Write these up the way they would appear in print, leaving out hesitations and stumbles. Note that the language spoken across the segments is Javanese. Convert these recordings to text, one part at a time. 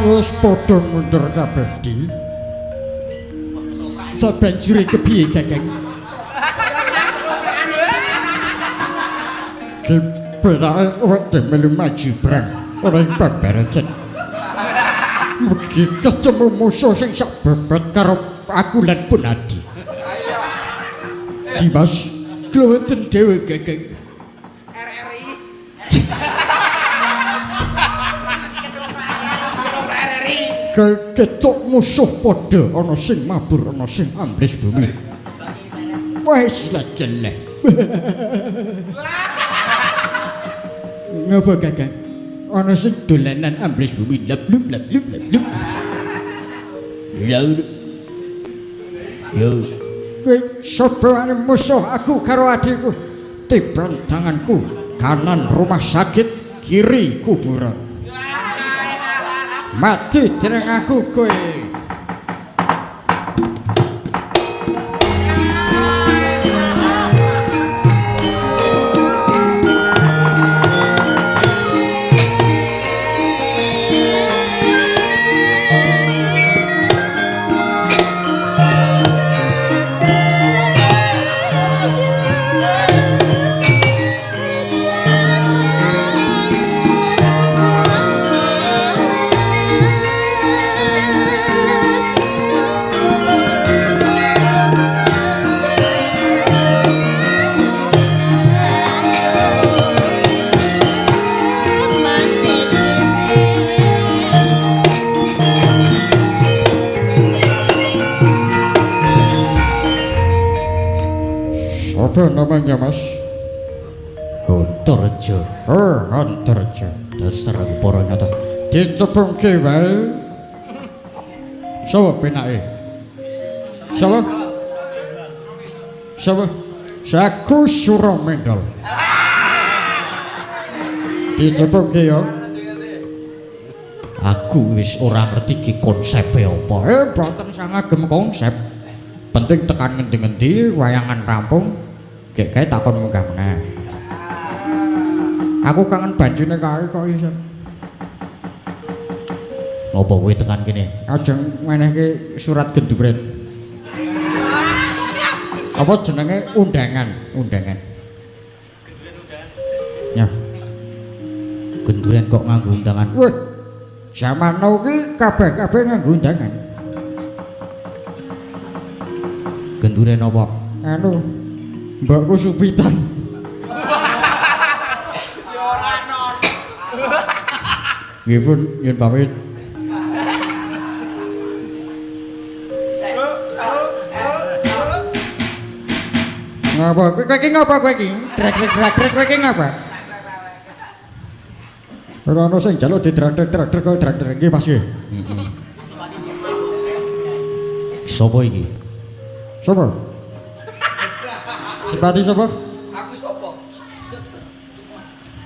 Wis padha mundur kabeh di. Sabanjure kepiye Kakang? Kepenake wedhe melu maju perang ora babarajan. Mugi ketemu musuh sing sak bebet karo aku lan Punadi. Dimas, kula wonten dhewe Kakang. RRI. Ketok musuh padha ana sing mabur ana sing ambles bumi. Wis lajeng. Ngapa Kakang? Ana sing dolanan ambles bumi lap lup. Yo. Kowe sapa musuh aku karo adikku? Tiban tanganku, kanan rumah sakit, kiri kuburan. Mati jeneng aku kowe. Apa namanya Mas? Antarja. Antarja. Dasar para nyata. Dicepungke wae. Sapa penake? Sapa? Saku Suramendal. Dicepungke ya. Aku wis ora ngerti ki konsepe apa. Boten sangagem konsep. Penting tekan ngendi-ngendi wayangan rampung. Gek kae takon munggah meneh. Aku kangen banjune kae kok iso. Ngopo kowe tekan kene? Ajeng menehke surat genduren. Apa jenenge undangan? Ya. Genduren kok nganggo undangan? Wih. Zaman now ki kabeh-kabeh nganggo undangan. Genduren apa? Anu Mbakku Supitan. Ya ora non. Nggih pun yen pamit. Ngapa kowe iki ngapa kowe iki? Drek kowe iki ngapa? Ora ono sing njaluk didrak-drak kok drak-drak iki Mas. Sopo iki? Sopo? Dipati sapa? Aku sapa?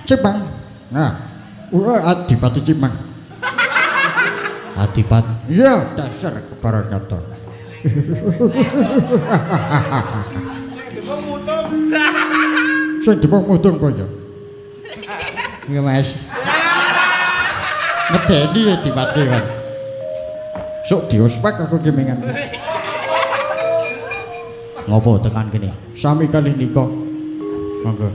Cipang. Nah, Adipati Cipang. Adipat. Iya, dasar keparan kata. Sing dipong mutung kok ya. Iya, Mas. Ngedeni ya Adipati kan. Sok diospek aku kemengan. Ngopo tekan kene? Sami kali nikah. Monggo.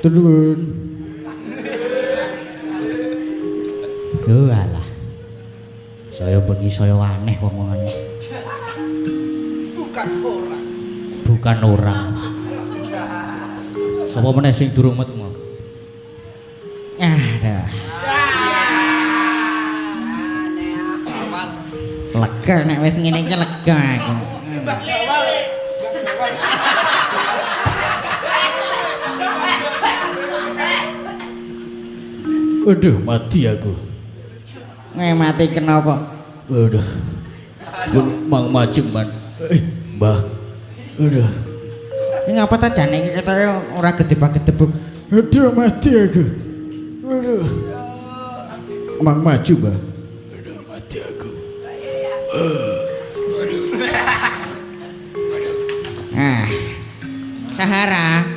Turun. Yo alah. Saya bengi saya aneh wong-wongane. Bukan orang. Bukan orang. Sapa meneh sing durung metu mau? Aduh. Lega nek wis ngene iki lega aku. Waduh, mati aku. Mati kenapa? Waduh. Pun mang macem man. Mbah. Waduh. Ini ngapa ta jane iki ketara ora gedebak-gedebuk. Aduh, mati aku. Waduh. Mang maju, Mbah. Waduh, mati aku. Nah. Sahara,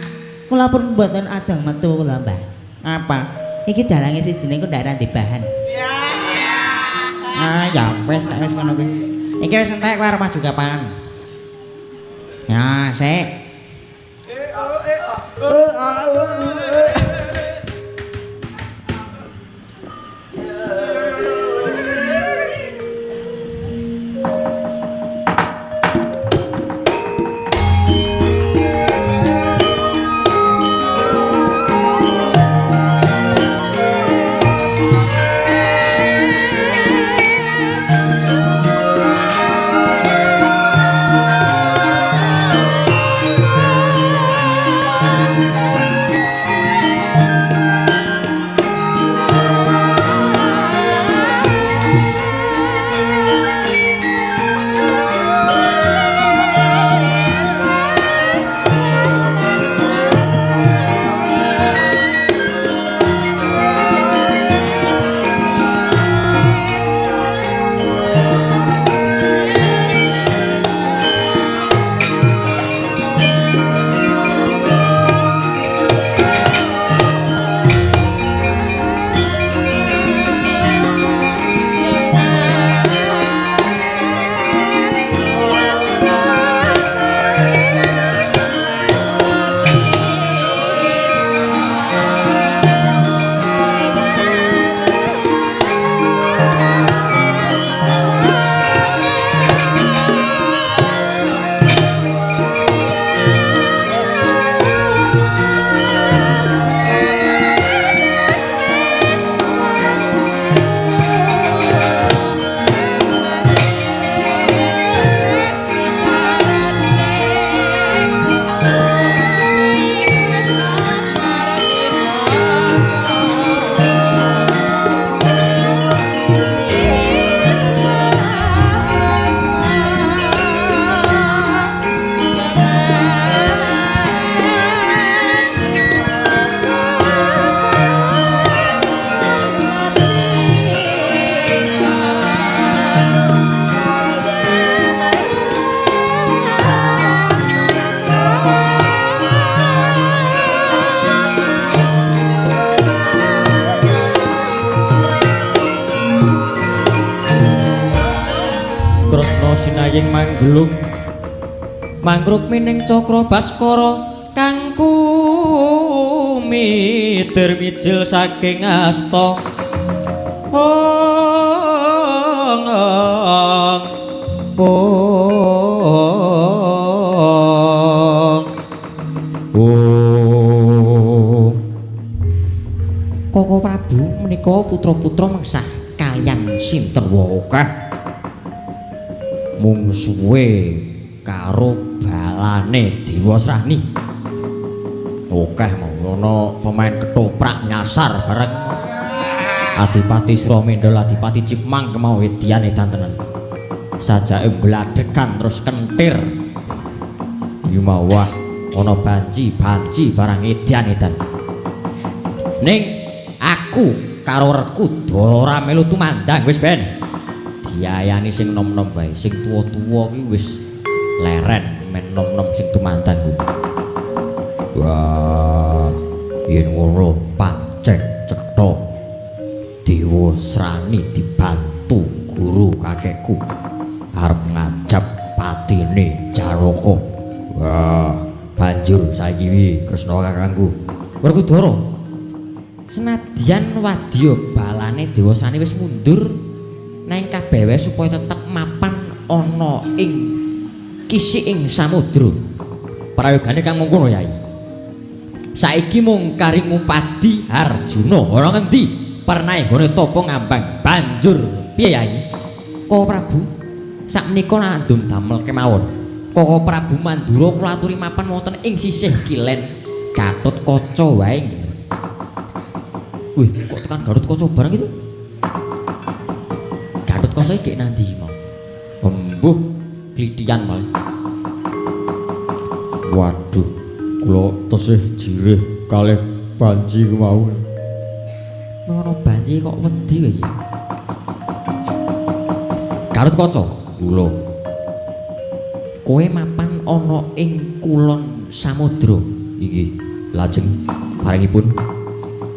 kula pun mboten ajeng metu kula, Mbah. Apa? Iki dalange sijine kok ndak randi bahan. Ah, ya wis nek wis ngono kuwi. Iki wis entek kowe arep maju kapan? Ya, sik. Sinaying manggelung mangruk mining cakra baskara kang kumitir mijil saking asta Koko Prabu menika putra-putra mengsah kaliyan Sinterwa akeh mung suwe karo balane Dewa Srani. Akeh ana pemain ketoprak nyasar bareng Adipati Suramendra Adipati Cipmang kemau edian edan tenan. Sajake bladhekan terus kentir. Yumawah ana banci barang edian. Ning aku karo reku ora melu tumandang wis ben. Diayani sing nom-nom bae, sing tuwa-tuwa ki wis leren men nom-nom sing tumandang kuwi. Wah, yen ngono pancen cetha Dewa Srani dibantu guru kakekku arep ngajab patine Jaraka. Wah, banjur saiki wi Kresna kakangku. Werkudara. Senadyan wadya balane Dewa Srani wis mundur nang kabeh wae supaya tetep mapan ana ing kisi ing samudra. Prayogane kang mengkono Yai. Saiki mung karimu Padi Arjuna ora ngendi pernah nggone topo ngambang banjur piye Yai Koko Prabu sakmenika nandum damel kemawon Koko Prabu Mandura kula aturi mapan wonten ing sisih kilen Gatotkaca wae nggih wih kok tekan Gatotkaca barang itu Gatotkaca iki nandi mau embuh klithian malah waduh kula tesih jireh kalih Banji kemawon ngono Banji kok wedi wae Gatotkaca kula kowe mapan ana ing kulon samudra iki lajeng barengipun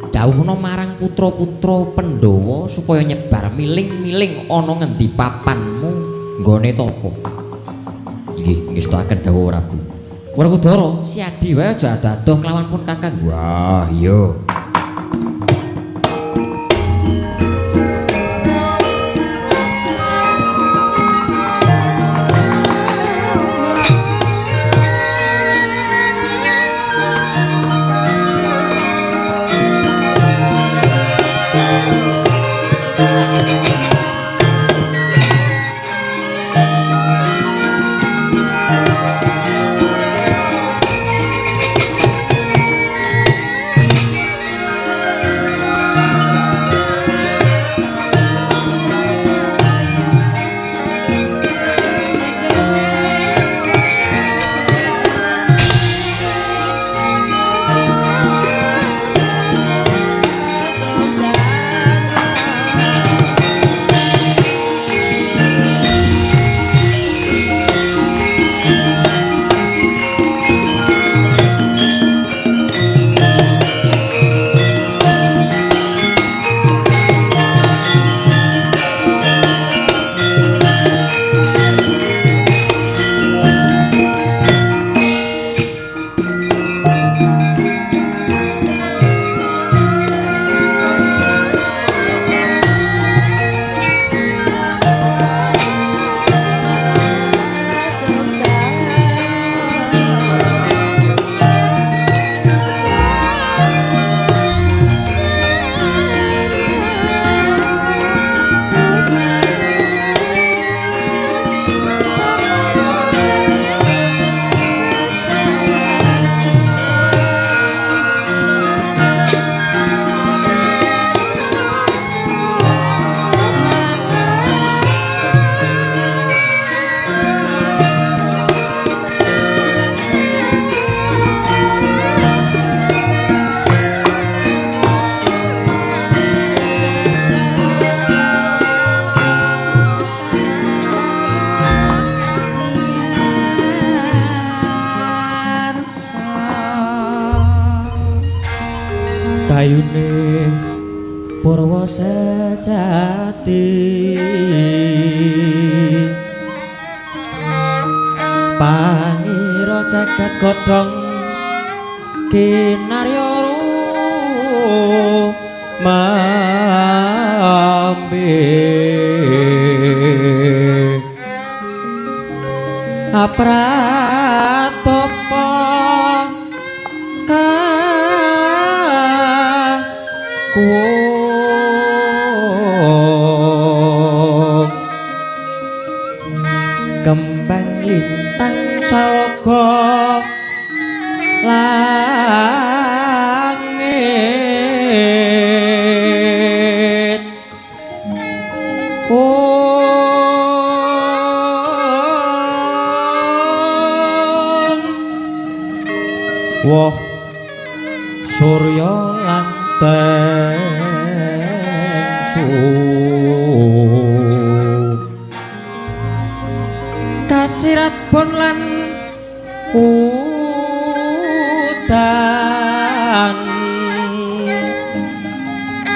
dawuhna marang putra-putra Pandhawa supaya nyebar miling-miling ana ngendi papanmu nggone tapa inggih ngestakaken dawuh Prabu Werkudara si Adi wae aja dadoh kelawan pun Kakang wah iya kayune Purwa sejati pangira jagat godhong kinarya mambe apratopa kembang lintang saga langit wah surya lanten kasirat pun lan udan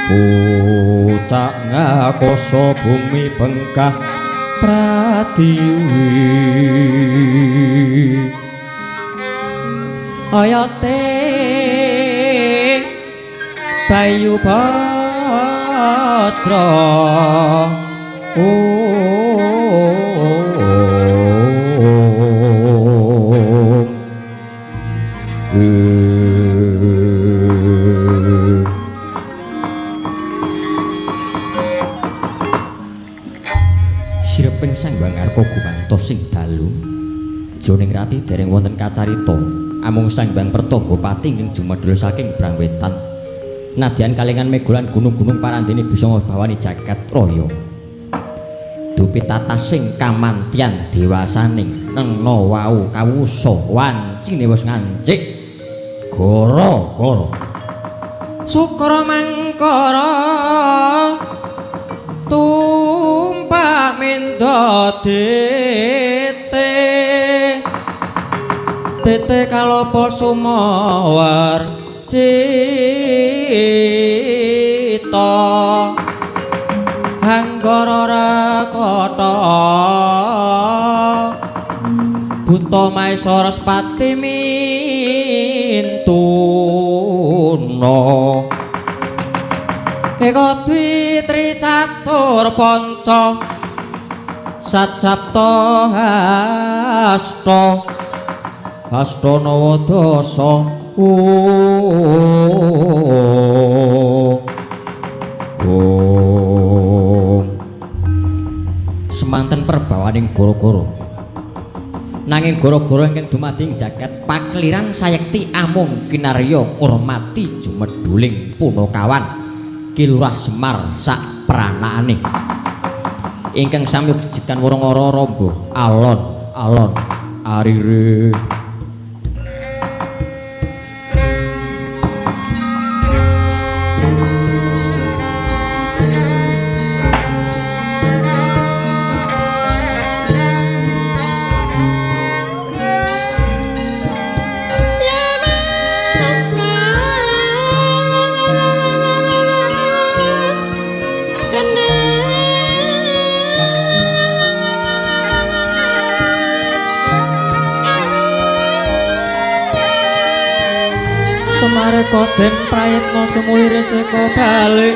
pucak ngakoso bumi bengkah pratiwi oyate Bayu Batra ping Sanghyang Arga gumantos sing dalu jroning rati dereng wonten kacarita amung Sanghyang Pertagapati ing jumedhul saking Brangwetan nadyan kalingan megolan gunung-gunung parandene bisa ngobawani jagat raya dupi tatasing kamantyan dewasaning nengna wau kawusa wancine wis ngancik gara-gara Sukra mangkara tumpak menda dete tete kalapa sumawar cita hanggara rakata buta maesara pati mintuna eka dwi tricatur panca sajapta hasta hasta nawadasa semanten perbawaning gara-gara nanging gara-gara ingkang dumadi ing jagat pakliran sayekti amung kinarya ngurmati jumedhuling punakawan Kilurah Semar sak pranakane ingkang sami jejikan wurung-wurung ramba alon-alon arire Semare koden prayitna semulire seka balik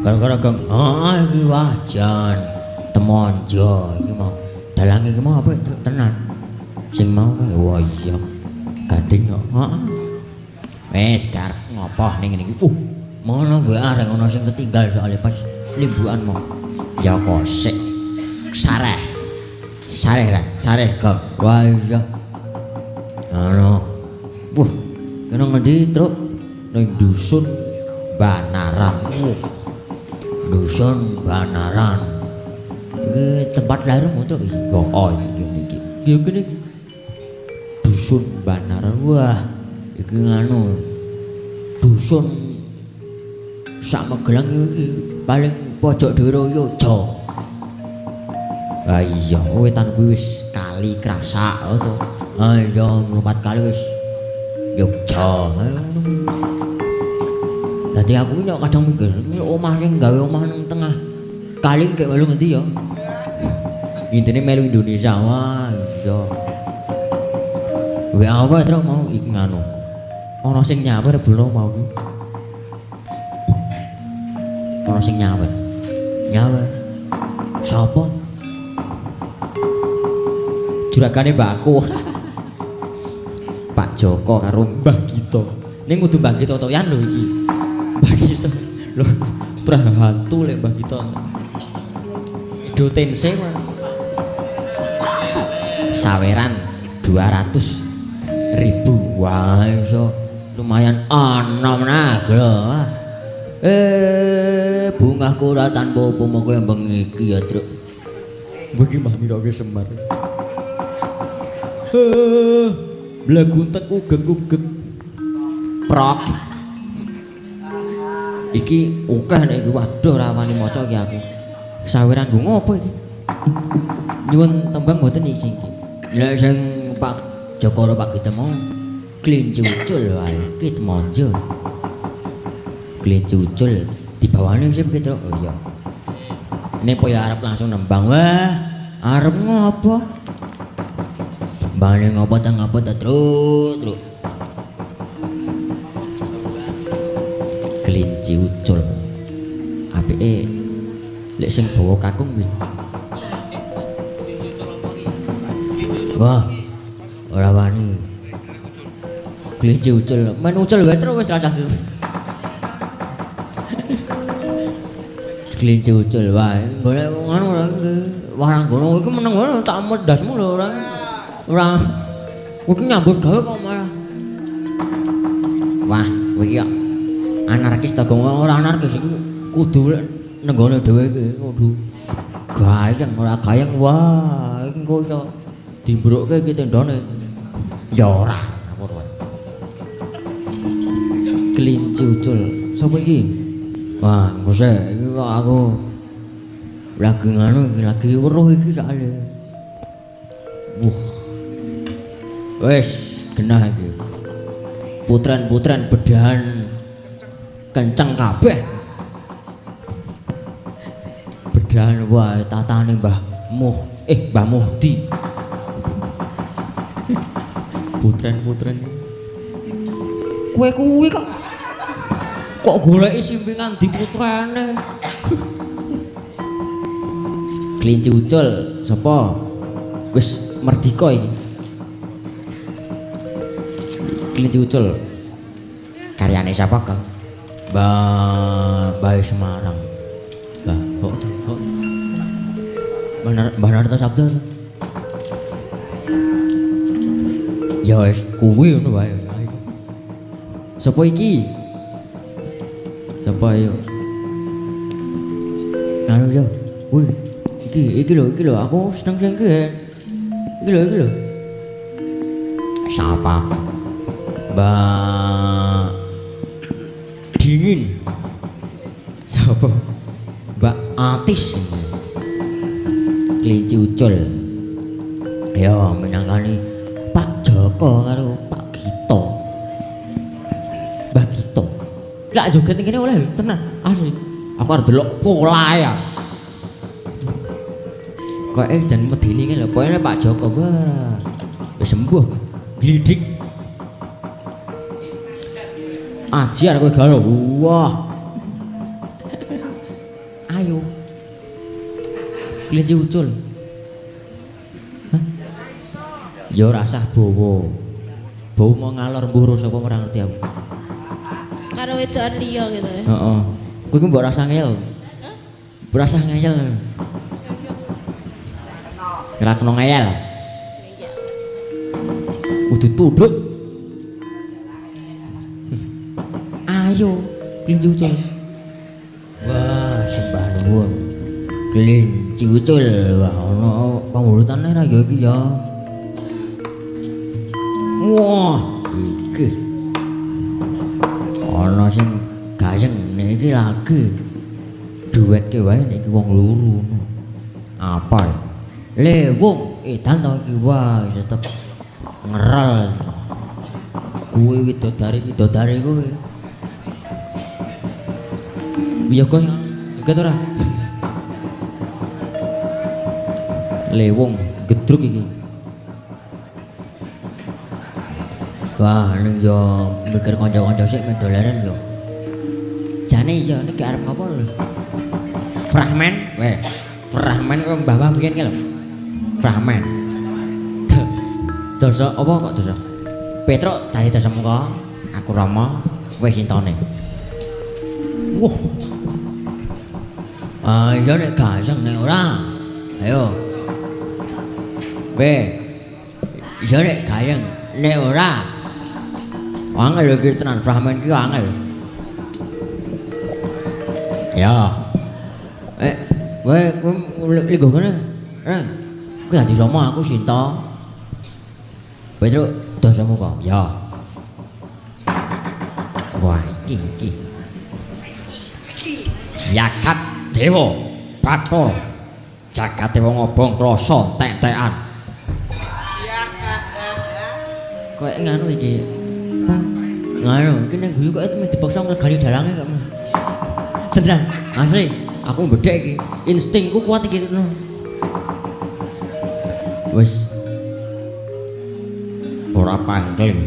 Gara-gara Gong. Iki wajan. Temonjo iki mau. Dalange iki mau apik tenan. Sing mau wah iya. Gading kok. Heeh. Wis karep ngopo ning ngene iki. Mono wae areng ana sing ketinggal soalnya pas limbukan mau. Ya kok sik sareh. Sareh Gong. Wah iya. Ano. Kena ngendi, Truk? Ning dusun Banaran. Dusun Banaran. Iki tempat lahirmu, Truk? Oh iya iki. Iki kene iki. Dusun Banaran. Wah, iki nganu. Dusun sak Magelang iki paling pojok dhewe Yojo. Ah iya, wetan kuwi wis kali krasak to. Ah iya, mlumpat kali wis Yogya. Dadi aku nyok kadang mikir, omah sing gawe omah nang tengah kali kayak melu ngendi ya? Intine melu Indonesia. Wah, iya. Kowe apa terus mau iki nganu. Ana sing nyawer belum mau ku. Ana sing nyawer. Nyawer. Sapa? Juragane mbakku. Pak Joko karo Mbah Gito. Ning kudu Mbah Gito toyan lho iki. Mbah Gito. Lho, terah hantu lek Mbah Gito. Ido tense mah. Saweran 200.000. Wah, iso lumayan ana menaglo. Bungahku ora tanpa upama kowe mbeng iki ya, Truk. Mbeki mah mirake Semar. Blaguntek ugeg-ugeg prok iki akeh nek iki waduh ora wani maca iki aku saweran nggo ngopo iki nyuwun tembang mboten iki lha sing Pak Joko karo Pak Gito mau klinci ucul wae iki temonjo klinci ucul dibawane sip gitu. Oh iya ini po ya arep langsung nembang. Wah arep ngopo bane ngopo ta terus kelinci ucul apike lek sing bawa kakung kuwi. Wah ora wani kelinci ucul men ucul wae terus wis rasa kelinci ucul wae golek ngono ora warang gono iku meneng wae tak medasmu lho ora kowe nyambut gawe kok malah. Wah, kowe iki anarkis ta kok ora anarkis iki kudu nenggone dhewe iki kudu gayeng ora gayeng. Wah, iki kok iso dimbrokke iki tendone. Ya ora, ngono. Kelinci ucul. Sopo iki? Wah, mose iki kok aku lagi nganu iki lagi weruh iki soalé. Wes genah iki. Putran-putran bedahan kenceng kabeh. Bedahan wae tatane Mbah Muhdi. Putran-putran. Kowe kuwi kok goleki simpingan di putrane. Kelinci ucul sapa? Wis merdika iki. Kelinci ucul karyane siapa Kang? Mbah Semarang. Mbah Mbah Narto Sabda. Ya wis kuwi ngono wae. Sapa iki? Sapa yo? Anu yo. Wih, iki lho aku seneng sing iki. Iki lho. Siapa? Mbak Dingin. Siapa? Mbak Atis. Kelinci ucul. Ya menangani Pak Joko karo Pak Gito. Mbak Gito. Lak joget ngene oleh tenan. Asli. Aku arep delok pola ya. Kok jan medeni ngene lho. Pokoke Pak Joko wah. Wis sembuh. Glidik. Ajar kowe gawe. Wah. Kelinci ucul. Hah? Ya ora sah bawa. Bau mau ngalor mburu sapa ora ngerti aku. Karo wedokan liya gitu ya. Heeh. Kowe ku mbok rasa ngeyel. Mbok rasa ngeyel. Ora kena ngeyel. Kudu tunduk. Ayo, kelinci ucul. Wah, sembah nuwun. Kelinci ucul, wah ana pangurutane ra ya iki ya. Wah, iki. Ana sing gayeng niki lagi. Duetke wae niki wong loro. Apa? Le wong edan to iki wah tetep ngerel. Kuwi widodari kuwi. Biya kok iket ora? Le wong gedruk iki. Wah, ning yo mikir kanca-kanca sik medolaran yo. Jane iya niki arep apa lho? Fragmen, weh. Fragmen kok mbah-mbah mbiyen ki lho. Fragmen. Dosa apa kok dosa? Petruk dadi dosa muka, aku Rama wis intone. Wah. Ayo nek gajeng nek ora. Ayo. Weh. Iya nek gayeng nek ora. Angel iki tenan fragmen ki angel. Ya. Weh, kowe linggo kene. Kowe dadi Rama aku Sinta. Petruk dosamu kok. Ya. Wah, iki. Jagat Dewa Bathara. Jagat Dewa ngobong kloso tek-tekan. Kok nganu iki. Nganu, iki ning guyu kok dipaksa ngregani dalange kok. Beneran, asli. Aku mbedhek iki. Instingku kuat iki. Wis ora pangling.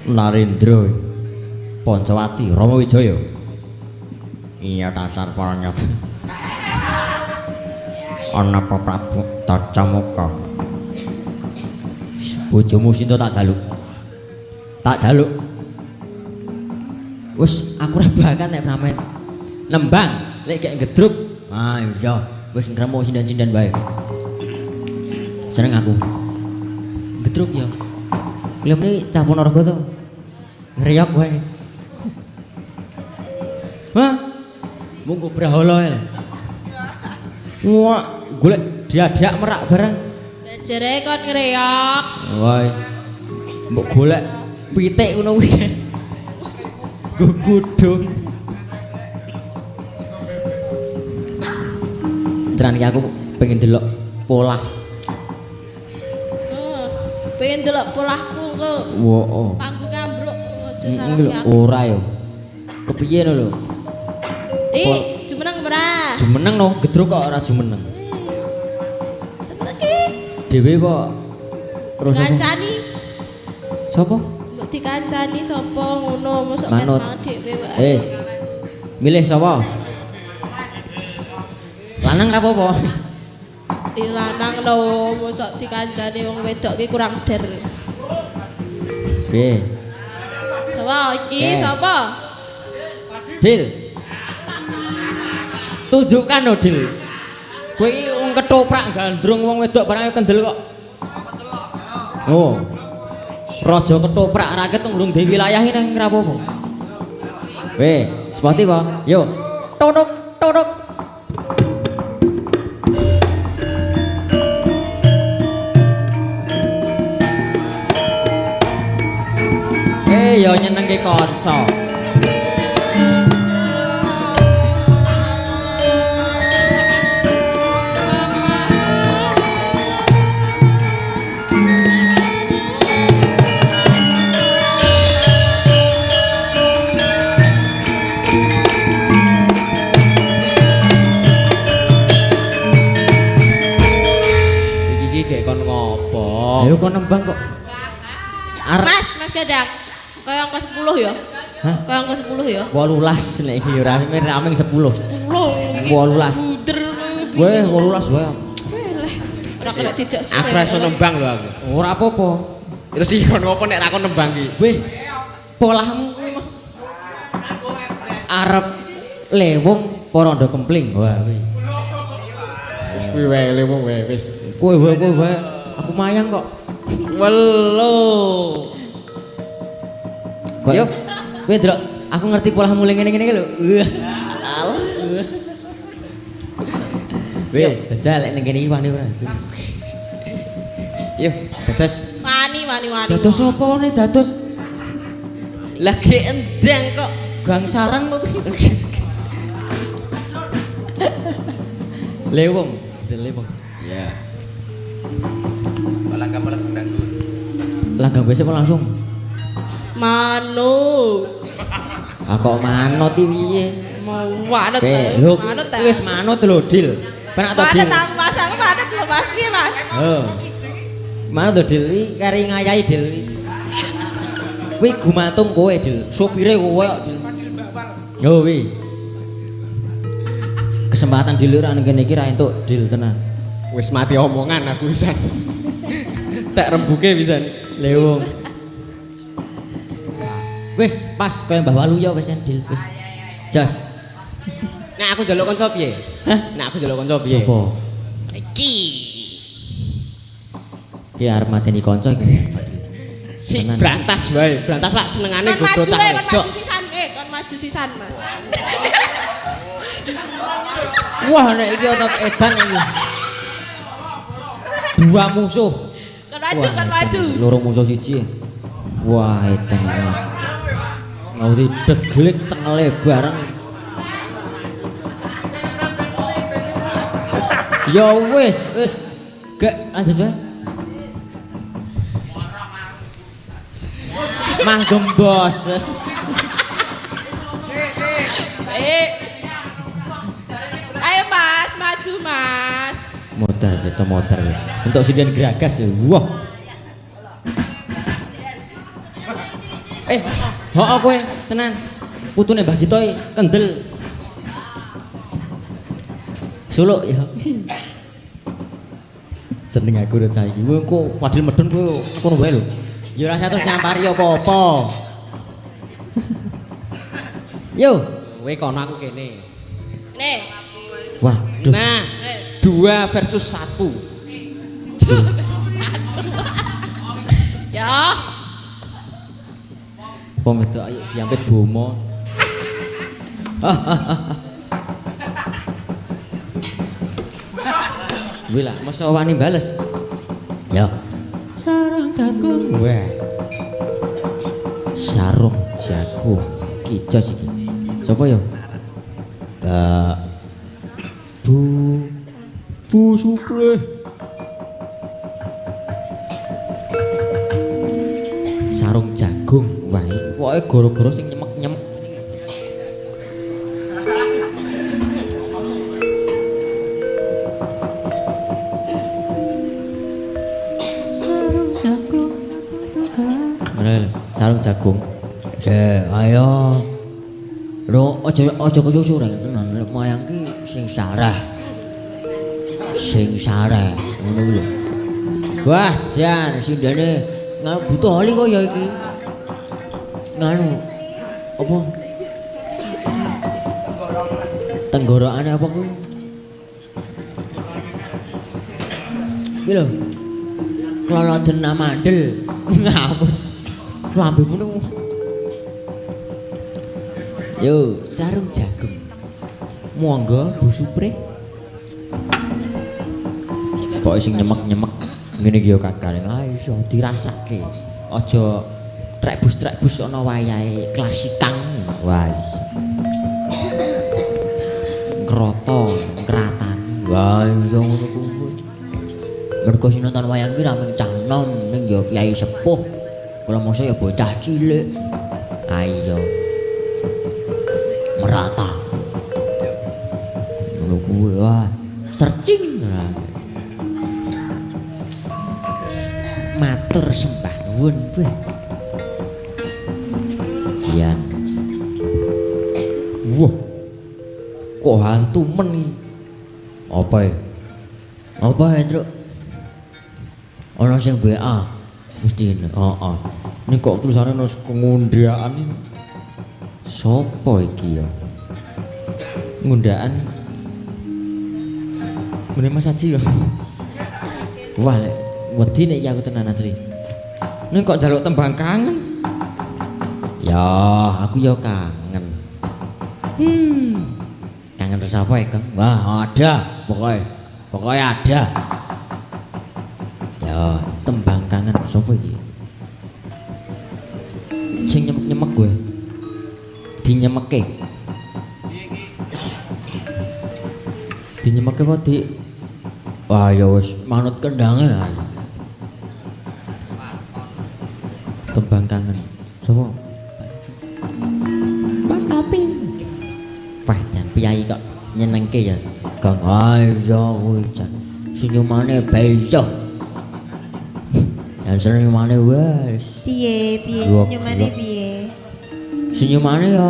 Narendra Pancawati Rama Wijaya. Iya dasar paranyat. Ana apa Prabu Dacamuka? Bojomu Sinta tak jaluk. Tak jaluk. Wis aku ora bakat nek pramen. Nembang lek gek gedruk. Ah iya, wis ngremo sindan-sindan bae. Seneng aku. Gedruk ya. Lha mrene cah Ponorogo to. Ngreyok wae. Hah? Munggo brahala ae. Wah, golek diadak merak bareng. Jere kon ngreyok. Woi. Mbok golek pitik ngono kuwi. Gugudung. Tenan iki aku pengen delok polah. Pengen delok polahku kok. Wo. Pangku kambruk aja salah aku. Ora yo. Kepiye lho? Jumeneng ora? Jumeneng no, gedruk kok ora jumeneng. Seneng iki. Dhewe kok terus Kancani. Sopo? Mbok dikancani sapa ngono, mosok Manut. ketang dhewe wae. Wis. Milih sapa? Lanang ra apa-apa. Lanang lho, mosok dikancani wong wedok ki kurang der. Piye? Sapa iki? Sapa? Dil. Tunjukkan lho, Dil. Kowe iki wong ketoprak gandrung wong wedok barang kendel kok. Oh. Raja ketoprak rakyat nglung di wilayah nang ra apa-apa. Weh, sepati apa? Yo. Todok, todok. Yo nyenengke kanca. Iki gek kon ngopo? Ayo kon nembang kok. Mas Gadang. Kaya angka 10 ya. Hah? Kaya angka 10 ya? 18 nek iki ora raming 10. 10 iki. 18. Buder. Weh 18 wae. Ora kena dijak Aku ra iso nembang lho aku. Ora apa-apa. Terus iki kon ngopo nek ra kon nembang iki? Weh, polahmu kuwi mah arep lewung porondo kempling. Wah kuwi. Wis kuwi wae lewung wae wis. Kowe wae. Aku mayang kok. Welo. Kok yo. Kowe ndelok aku ngerti polahmu ngene iki lho. Alah. Weh, jajal lek ning kene iki wani ora. Yo, dados Wani. Dados apa wone dados lagi endang kok. gang sarang kok. Lewung. Iya. Langgang biasa apa langsung? Manut. Kok manut iki piye? Mau manut. Lho, Manut ta? wis manut lho, Dil. Penak to, Dil. Manut ta Mas, aku manut lho Mas, piye Mas? Heeh. Manut to, Dil. Iki kari ngayahi, Dil. Kuwi gumantung kowe, Dil. Sopire kowe kok, Dil. Yo wi. Kesempatan Dil ora ning kene iki ra entuk, Dil tenan. Wis mati omongan aku pisan. Tak rembuke pisan. Lewung. Wis pas kaya Mbah Walu ya wis Dil, wis. Jos. Nek aku njaluk kanca piye? Hah? Nek aku njaluk kanca piye? Sopo? Iki. Ki arep mateni kanca iki. Si Tenan. brantas wae. Brantas lak senengane Kon godho maju cah kon wedok. maju sisan, kon maju sisan Mas. Wah nek iki otot edan iki. Dua musuh. Kon maju. Loro musuh siji. Wah edan. Mau dideglik tengele bareng. Ya wis. Gek lanjut wae. Manggem bos. Ayo Mas, maju Mas. Motor gitu motor. Untuk sinden geragas ya. Wah. Hooh kowe tenan. Putune Mbah Dito kendel. Suluk ya. Seneng aku udah cah iki. Kowe engko padil medun kowe ngono wae lho. Ya ora terus nyampari apa-apa. Yo, Kowe kono aku kene. Nih. waduh. Nah, 2 versus 1. Ya. Wong itu ayo diampit bomo. Wih lah, masa wani bales. Ya. Sarung jagung. Wah. Sarung jagung. Kijos iki. Sopo ya? Bu Supre. Sarung jagung. Wah, pokoke goro-goro sing nyemek-nyemek. Sarung jagung. Ayo. Lo aja kesusu rek tenan. Mayang ki sing sarah. Ngono lho. Wah, jan sindene butuh oli kok ya iki. Nganu apa? Tenggorokane apa ku? Iki lho. Kloloden amandel. Ngapun. Lambemu niku. Yo, sarung jagung. Monggo Bu Supre. Pokoke sing nyemek-nyemek ngene iki yo kakare. Ah iso dirasake. Aja trekbus-trekbus ana wayahe klasikang. Wah iso. Kroto, kratani. Wah iso ngono kuwi. Mergo sing nonton wayang ki ra mung cah nom ning yo kiai sepuh. Kula mosok ya bocah cilik. Ayo. Merata. Ngono kuwi wah, searching. Matur sembah nuwun kowe. Jian Wah. Kok hantu men iki? Apa ya? Apa ya, Truk? Ana sing WA. Mesti ini. Heeh. Ini kok tulisane nus pengundian ini. Sopo iki ya? Ngundaan. Mene Mas Haji ya. Wah, wedi nek iki aku tenan asli. Nek kok njaluk tembang kangen? Ya, aku ya kangen. Kangen terus apa ya, Kang? Wah, ada pokoknya. Pokoknya ada. Ya, tembang kangen sapa iki? Sing nyemek-nyemek gue. Dinyemeke. Dinyemeke kok di. Wah, ya wis manut kendange. Tembang kangen. Sapa? Tapi Pak jan piyai kok nyenengke ya. Kang ayo kuwi jan. Senyumane beda. Dan senyumane wis. Piye senyumane piye? Senyumane ya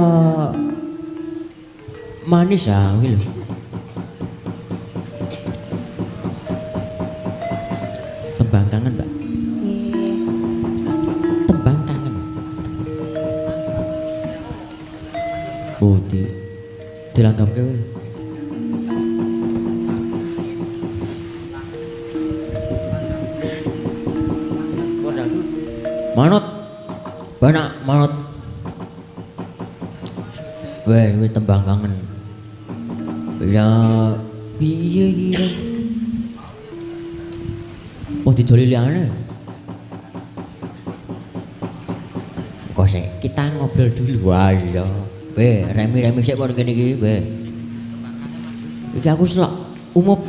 manis ah kuwi lho. Tembang kangen, Mbak. Piye? Tembang kangen. Oh, dilanggapke kowe. Manut. Banak manut. Weh, kuwi tembang kangen. Ya piye iki? Oh, dijoli liyane. Kok sik kita ngobrol dulu. Wah, iya. Be, remi-remi sik kon kene iki, be. Iki aku selak umup.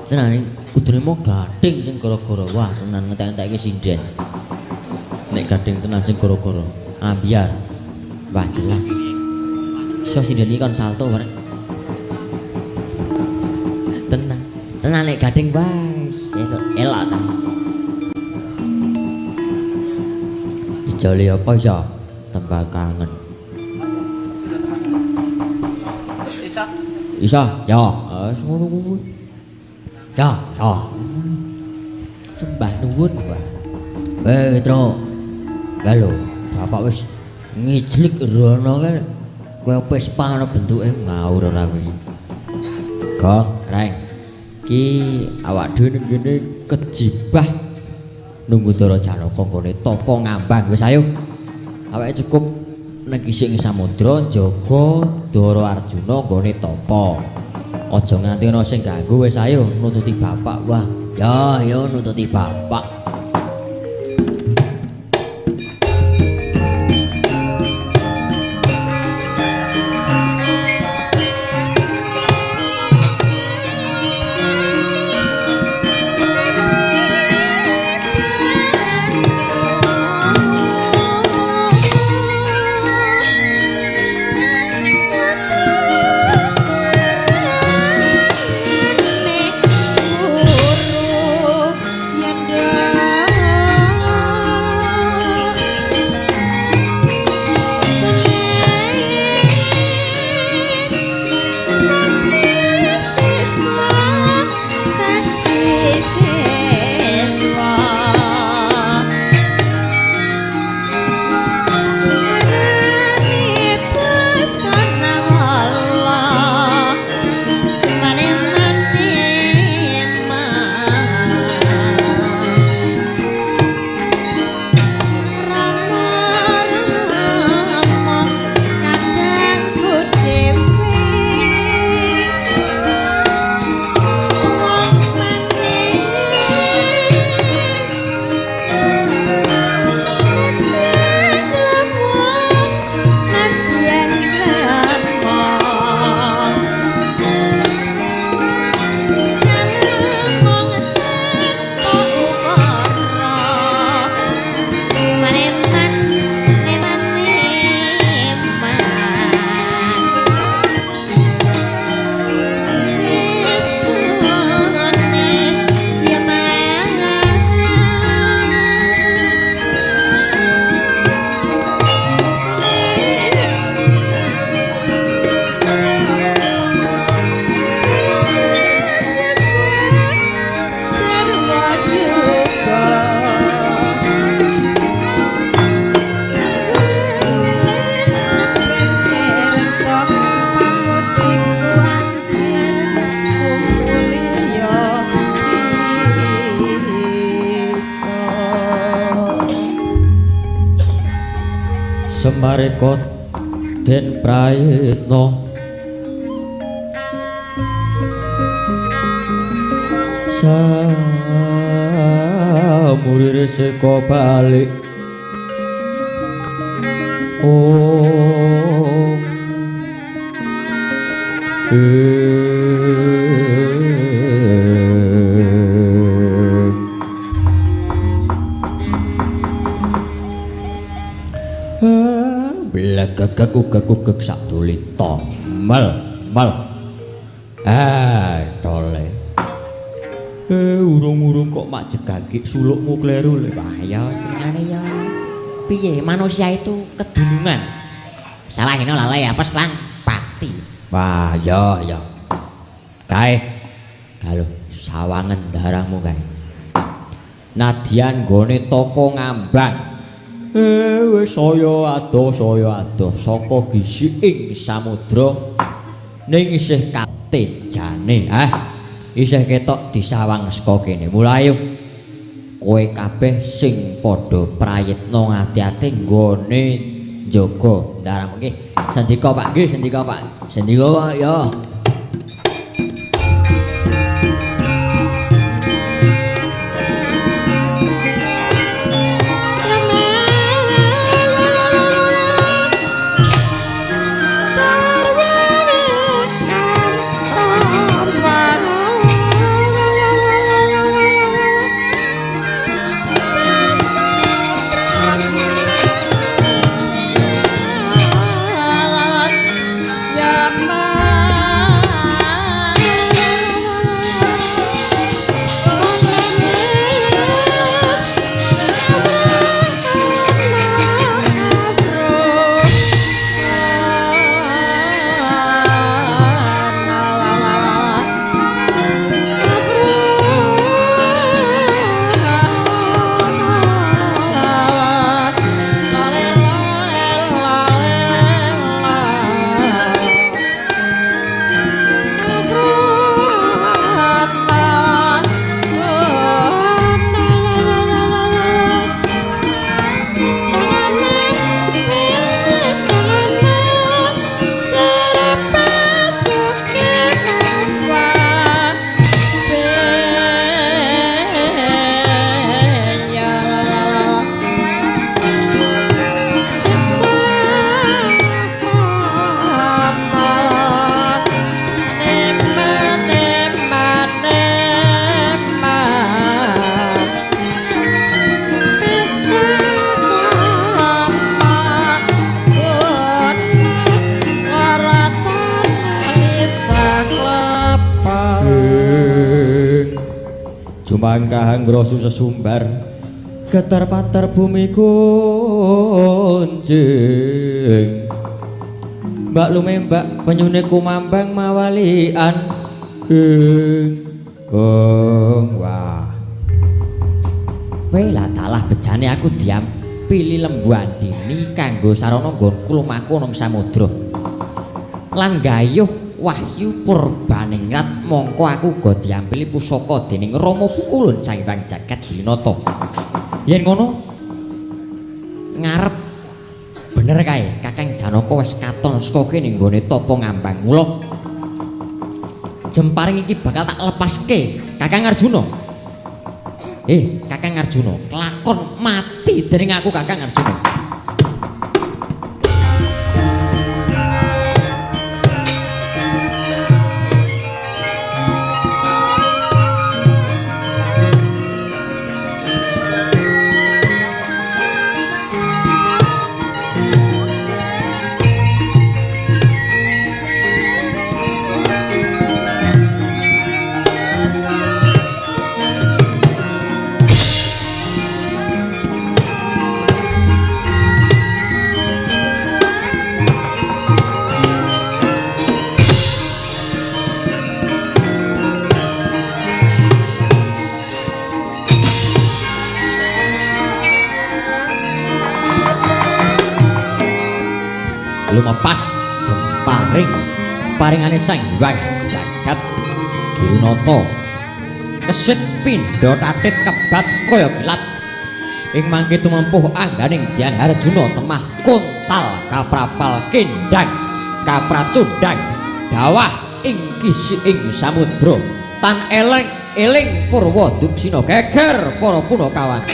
Tenan iki kudune mau gading sing gara-gara. Wah, tenan ngetek-entek iki sinden. Nek gading tenan sing gara-gara. Ambiar. Wah, jelas. So sinden iki kon salto bareng. Tenan. Tenan nek gading wis elok ta. Dijoli apa ya? Tembang kangen. Isa, ya, wis ngono kuwi. Ya, ya. Sembah nuwun, Pak. Tro. Halo, Bapak wis ngijlik rono kae. Kowe Vespa ana bentuke ngawur ora kuwi. Gong, Reng. Ki awak dhewe ning kene kejibah nunggu Dara Janaka nggone tapa ngambang. Wis ayo. Awake cukup nek isih ing samudra jaga Dara Arjuna nggone tapa. Aja nganti ana sing ganggu. Wis ayo nututi bapak. Wah, ya nututi bapak. Nek guru yen Semareko Den Prayitno Samurire seko balik Om Gagak sak tulita mal dole urung-urung kok mak jegagik sulukmu kleru le bahaya jenenge ya piye manusia itu kedunungan salahine lalai apes lan pati wah ya kae kalau sawangen darahmu kae nadyan gone topo ngambang wis saya adoh saka gisi ing samudra ning isih katejane isih ketok disawang saka kene mulai kowe kabeh sing padha prayitna ngati-ati nggone njaga darah nggih sendika Pak nggih sendika Pak ya Jumangkahang grosu sesumbar getar-patar bumi kunjing Mbak lumembak penyune kumambang mawalian wah wela talah bejane aku diam pilih lembu andini kanggo sarana nggonku lumaku nang samudra lan gayuh wahyu purbaningrat mongko aku uga diampili pusaka dening Rama Pukulun Sanghyang Jagat Hinata yen ngono ngarep bener kae Kakang Janaka wis katon saka kene nggone tapa ngambang mula jemparing iki bakal tak lepaske Kakang Arjuna Kakang Arjuna kelakon mati dening aku Kakang Arjuna lumepas jemparing paringane Sanghyang Jagat Hinata kesit pindha tatit kebat kaya kilat ing mangke tumempuh angganing Dian Harjuna temah kuntal kaprapal kendang kapracundang dawah ing kisi ing samudra tan eling purwa duksina geger para punakawan.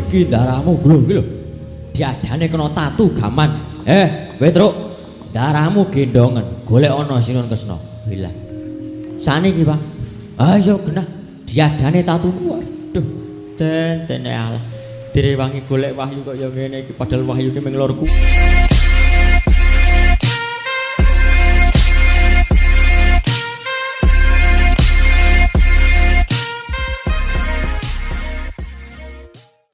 Iki darahmu glong iki lho. Diadane kena tatu gaman. Petruk, darahmu gendongen. Golek ana Sinon Kesna. Wilah. Saniki, Pak. Ayo genah. Diadane tatu. Waduh. Tentene Allah. Direwangi golek wahyu kok ya ngene iki padahal wahyu ki ming lorku.